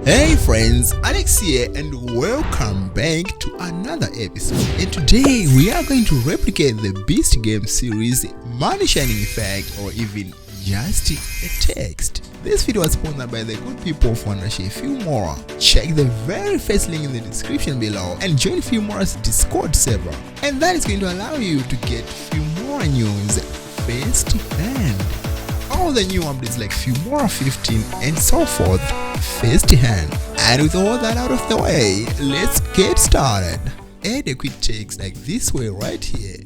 Hey friends, Alex here and welcome back to another episode. And today we are going to replicate the Beast game series money shining effect, or even just a text. This video was sponsored by the good people of Wondershare Filmora. Check the very first link in the description below and join Filmora's Discord server, and that is going to allow you to get Filmora news first hand. All the new updates like Filmora 15 and so forth first hand. And with all that out of the way, let's get started. Add a quick text like this way right here.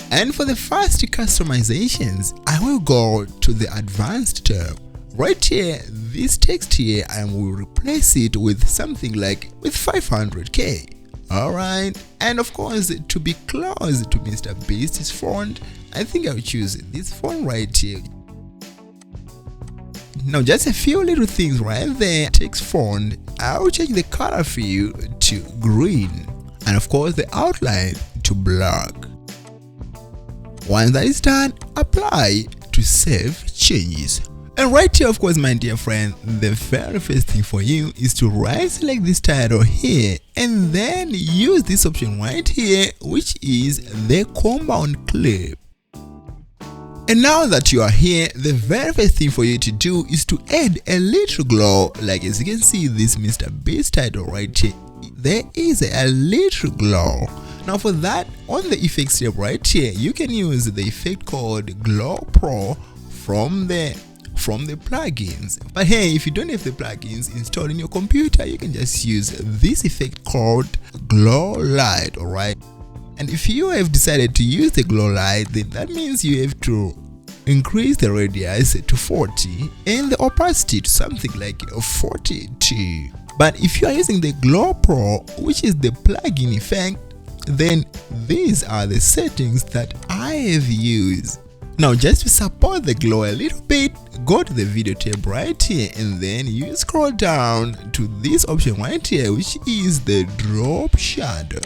And for the first customizations, I will go to the advanced tab. Right here, this text here, I will replace it with something like with 500k. Alright, and of course, to be close to MrBeast's font, I think I'll choose this font right here. Now just a few little things right there. Text font, I'll change the color fill to green, and of course the outline to black. Once that is done, apply to save changes. And right here, of course, my dear friend, the very first thing for you is to right select this title here and then use this option right here, which is the compound clip. And now that you are here, the very first thing for you to do is to add a little glow. Like as you can see this MrBeast title right here, there is a little glow. Now for that, on the effects tab right here, you can use the effect called Glow Pro from the plugins. But hey, if you don't have the plugins installed in your computer, you can just use this effect called Glow Light, alright? And if you have decided to use the glow light, then that means you have to increase the radius to 40 and the opacity to something like 42. But if you are using the Glow Pro, which is the plugin effect, then these are the settings that I have used. Now just to support the glow a little bit, go to the video tab right here and then you scroll down to this option right here, which is the drop shadow.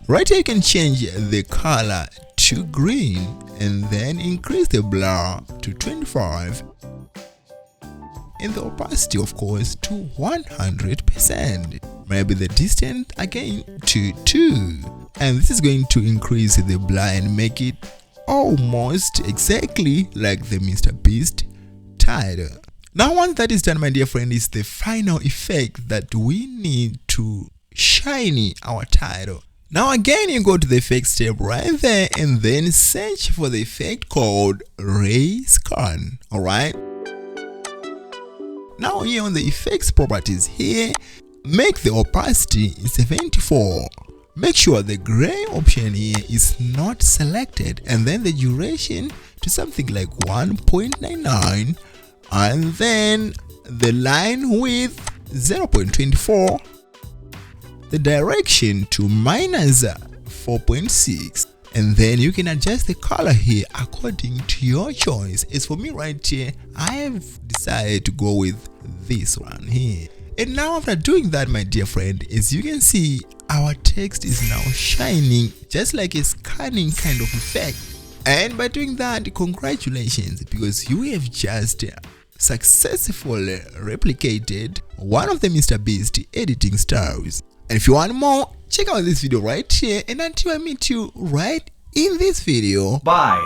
Right here you can change the color to green and then increase the blur to 25 and the opacity of course to 100%. Maybe the distance again to 2, and this is going to increase the blur and make it almost exactly like the MrBeast title. Now once that is done, my dear friend, is the final effect that we need to shiny our title. Now again, you go to the effects tab right there and then search for the effect called Ray Scan. Alright. Now here on the effects properties here, make the opacity 74. Make sure the gray option here is not selected, and then the duration to something like 1.99, and then the line width 0.24, the direction to -4.6, and then you can adjust the color here according to your choice. As for me right here, I have decided to go with this one here. And now after doing that, my dear friend, as you can see, our text is now shining just like a scanning kind of effect. And by doing that, congratulations, because you have just successfully replicated one of the MrBeast editing styles. And if you want more, check out this video right here, and until I meet you right in this video, bye.